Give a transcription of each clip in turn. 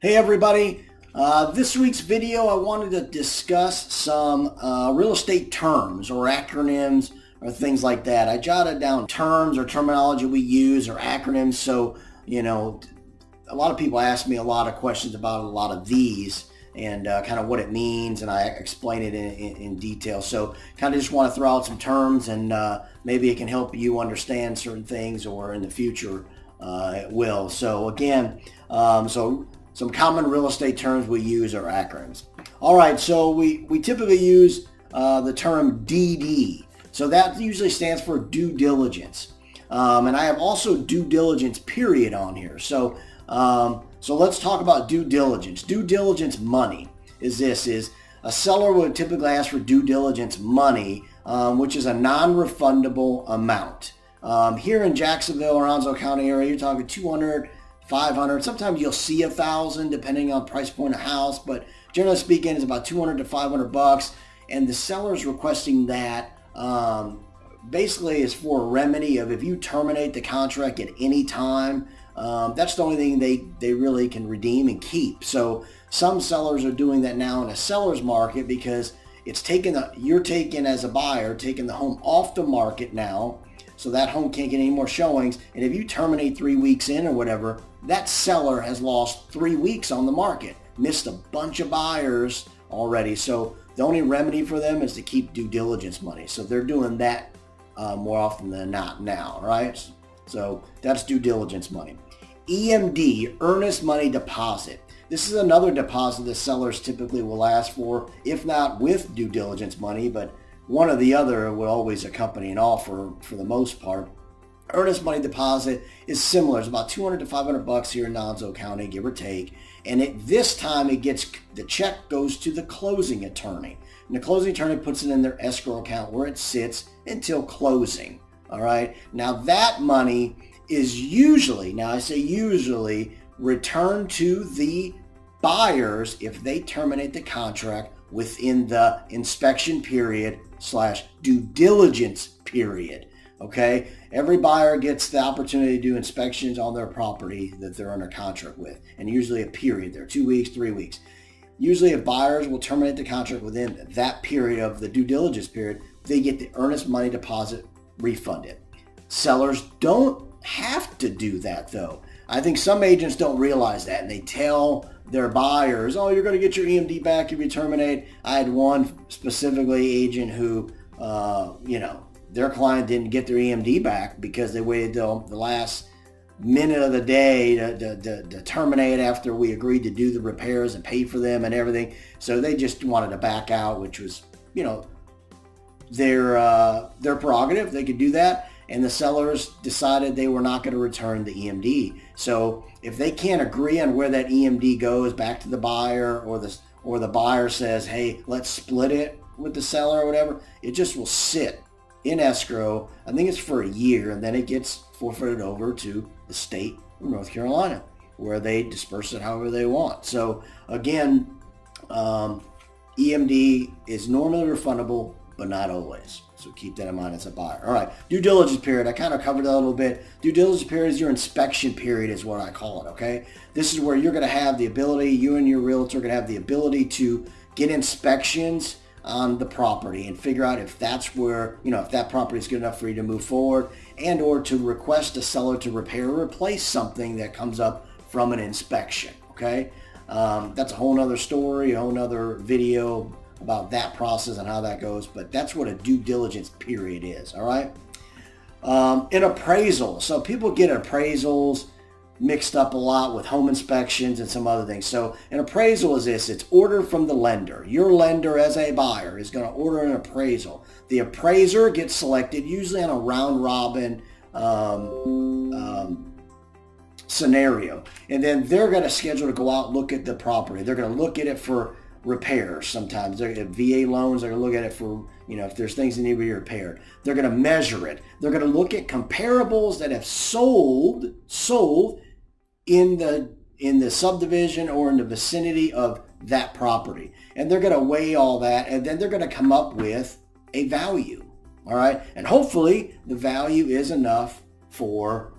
Hey everybody, this week's video I wanted to discuss some real estate terms or acronyms or things like that. I jotted down terms or terminology we use or acronyms, so a lot of people ask me a lot of questions about a lot of these and kind of what it means, and I explain it in detail. So kind of just want to throw out some terms, and maybe it can help you understand certain things, or in the future it will. So again, some common real estate terms we use are acronyms. All right, so we typically use the term DD. So that usually stands for due diligence. And I have also due diligence period on here. So let's talk about due diligence. Due diligence money is a seller would typically ask for due diligence money, which is a non-refundable amount. Here in Jacksonville, Aronzo County area, you're talking 200, 500. Sometimes you'll see 1,000 depending on price point of house, but generally speaking, it's about 200 to 500 bucks. And the seller's requesting that basically is for a remedy of if you terminate the contract at any time. That's the only thing they really can redeem and keep. So some sellers are doing that now in a seller's market because it's you're taking as a buyer, taking the home off the market now. So that home can't get any more showings. And if you terminate 3 weeks in or whatever, that seller has lost 3 weeks on the market, missed a bunch of buyers already. So the only remedy for them is to keep due diligence money. So they're doing that more often than not now, right? So that's due diligence money. EMD, earnest money deposit. This is another deposit that sellers typically will ask for, if not with due diligence money, but one or the other will always accompany an offer for the most part. Earnest money deposit is similar. It's about 200 to 500 bucks here in Aronzo County, give or take. And this time the check goes to the closing attorney. And the closing attorney puts it in their escrow account where it sits until closing. All right. Now that money is usually, now I say usually, returned to the buyers if they terminate the contract within the inspection period / due diligence period. Okay, every buyer gets the opportunity to do inspections on their property that they're under contract with, and usually a period there, 2 weeks, 3 weeks. Usually if buyers will terminate the contract within that period of the due diligence period, they get the earnest money deposit refunded. Sellers don't have to do that though. I think some agents don't realize that, and they tell their buyers, oh, you're going to get your EMD back if you terminate. I had one specifically agent who, their client didn't get their EMD back because they waited till the last minute of the day to terminate after we agreed to do the repairs and pay for them and everything. So they just wanted to back out, which was, their prerogative. They could do that. And the sellers decided they were not going to return the EMD. So if they can't agree on where that EMD goes back to the buyer, or the buyer says, hey, let's split it with the seller or whatever, it just will sit in escrow. I think it's for a year, and then it gets forfeited over to the state of North Carolina, where they disperse it however they want. So again, EMD is normally refundable, but not always. So keep that in mind as a buyer. All right, due diligence period. I kind of covered that a little bit. Due diligence period is your inspection period is what I call it, okay? This is where you're going to have the ability, you and your realtor are going to have the ability to get inspections on the property and figure out if that's where, if that property is good enough for you to move forward, and or to request a seller to repair or replace something that comes up from an inspection, okay? That's a whole nother story, a whole nother video about that process and how that goes, but that's what a due diligence period is. All right. An appraisal. So people get appraisals mixed up a lot with home inspections and some other things. So an appraisal is it's ordered from the lender. Your lender as a buyer is going to order an appraisal. The appraiser gets selected usually on a round robin scenario, and then they're going to schedule to go out and look at the property. They're going to look at it for repairs. Sometimes they're going to VA loans. They're going to look at it for, if there's things that need to be repaired. They're going to measure it. They're going to look at comparables that have sold in the subdivision or in the vicinity of that property. And they're going to weigh all that, and then they're going to come up with a value. All right. And hopefully the value is enough for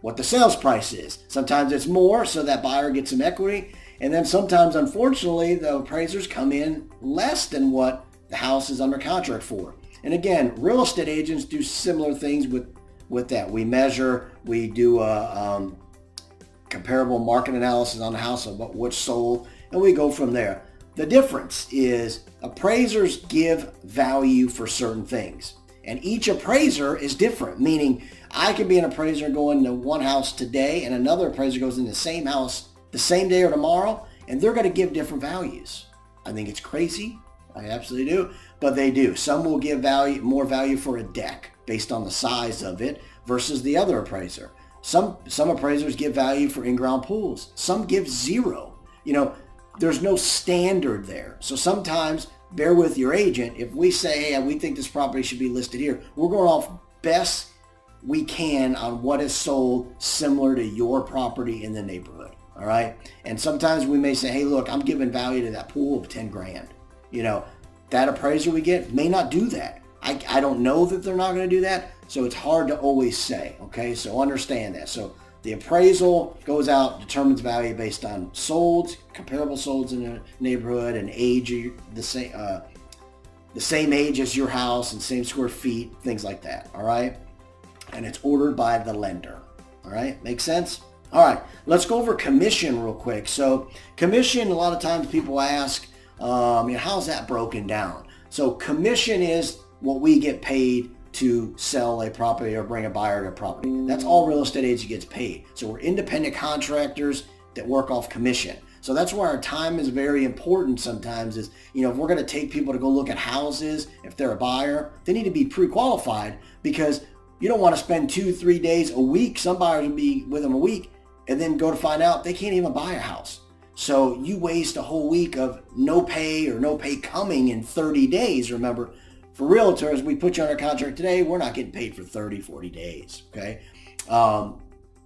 what the sales price is. Sometimes it's more, so that buyer gets some equity. And then sometimes, unfortunately, the appraisers come in less than what the house is under contract for. And again, real estate agents do similar things with that. We measure, we do a comparable market analysis on the house of what's sold, and we go from there. The difference is appraisers give value for certain things. And each appraiser is different, meaning I could be an appraiser going to one house today and another appraiser goes in the same house the same day or tomorrow, and they're going to give different values. I think it's crazy. I absolutely do. But they do. Some will give more value for a deck based on the size of it versus the other appraiser. Some appraisers give value for in-ground pools. Some give zero. There's no standard there. So sometimes bear with your agent. If we say, hey, we think this property should be listed here, we're going off best we can on what is sold similar to your property in the neighborhood. All right. And sometimes we may say, hey, look, I'm giving value to that pool of 10 grand. That appraiser we get may not do that. I don't know that they're not going to do that. So it's hard to always say. Okay. So understand that. So the appraisal goes out, determines value based on solds, comparable solds in the neighborhood, and age, the same age as your house and same square feet, things like that. All right. And it's ordered by the lender. All right. Make sense? All right. Let's go over commission real quick. So commission, a lot of times people ask, how's that broken down? So commission is what we get paid to sell a property or bring a buyer to a property. That's all real estate agent gets paid. So we're independent contractors that work off commission. So that's why our time is very important sometimes is, if we're going to take people to go look at houses, if they're a buyer, they need to be pre-qualified because you don't want to spend 2-3 days a week. Some buyers will be with them a week and then go to find out they can't even buy a house. So you waste a whole week of no pay or no pay coming in 30 days. Remember, for realtors, we put you under contract today, we're not getting paid for 30, 40 days, okay?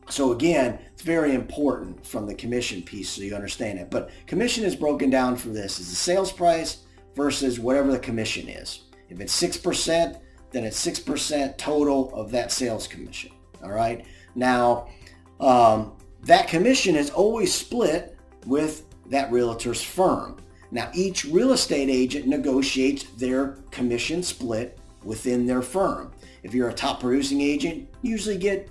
So again, it's very important from the commission piece so you understand it. But commission is broken down for this. It's the sales price versus whatever the commission is. If it's 6%, then it's 6% total of that sales commission, all right? Now, that commission is always split with that realtor's firm. Now, each real estate agent negotiates their commission split within their firm. If you're a top producing agent, you usually get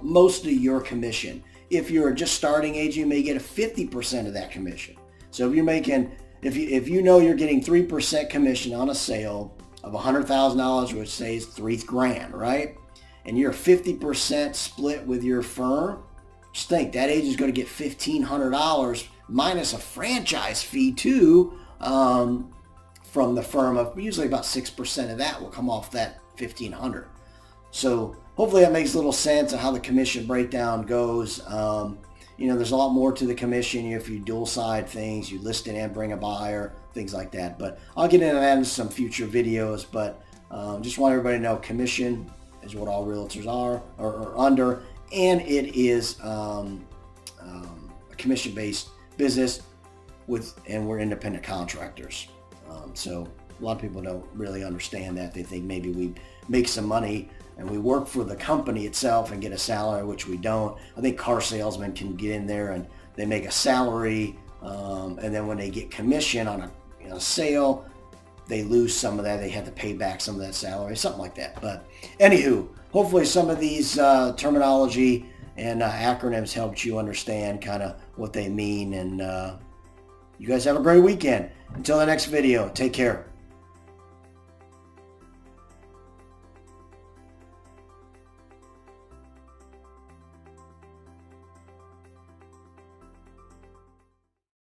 most of your commission. If you're a just starting agent, you may get a 50% of that commission. So if you're making, if you know you're getting 3% commission on a sale of $100,000, which says $3,000, right? And you're 50% split with your firm, just think that agent's going to get $1,500 minus a franchise fee too from the firm. Of usually about 6% of that will come off that $1,500. So hopefully that makes a little sense of how the commission breakdown goes. There's a lot more to the commission if you dual side things, you list it and bring a buyer, things like that. But I'll get into that in some future videos. But just want everybody to know commission is what all realtors are or under, and it is a commission-based business and we're independent contractors. So a lot of people don't really understand that. They think maybe we make some money and we work for the company itself and get a salary, which we don't. I think car salesmen can get in there and they make a salary, and then when they get commission on a sale, they lose some of that. They have to pay back some of that salary, something like that. But anywho, hopefully some of these terminology and acronyms helped you understand kind of what they mean. And you guys have a great weekend. Until the next video, take care.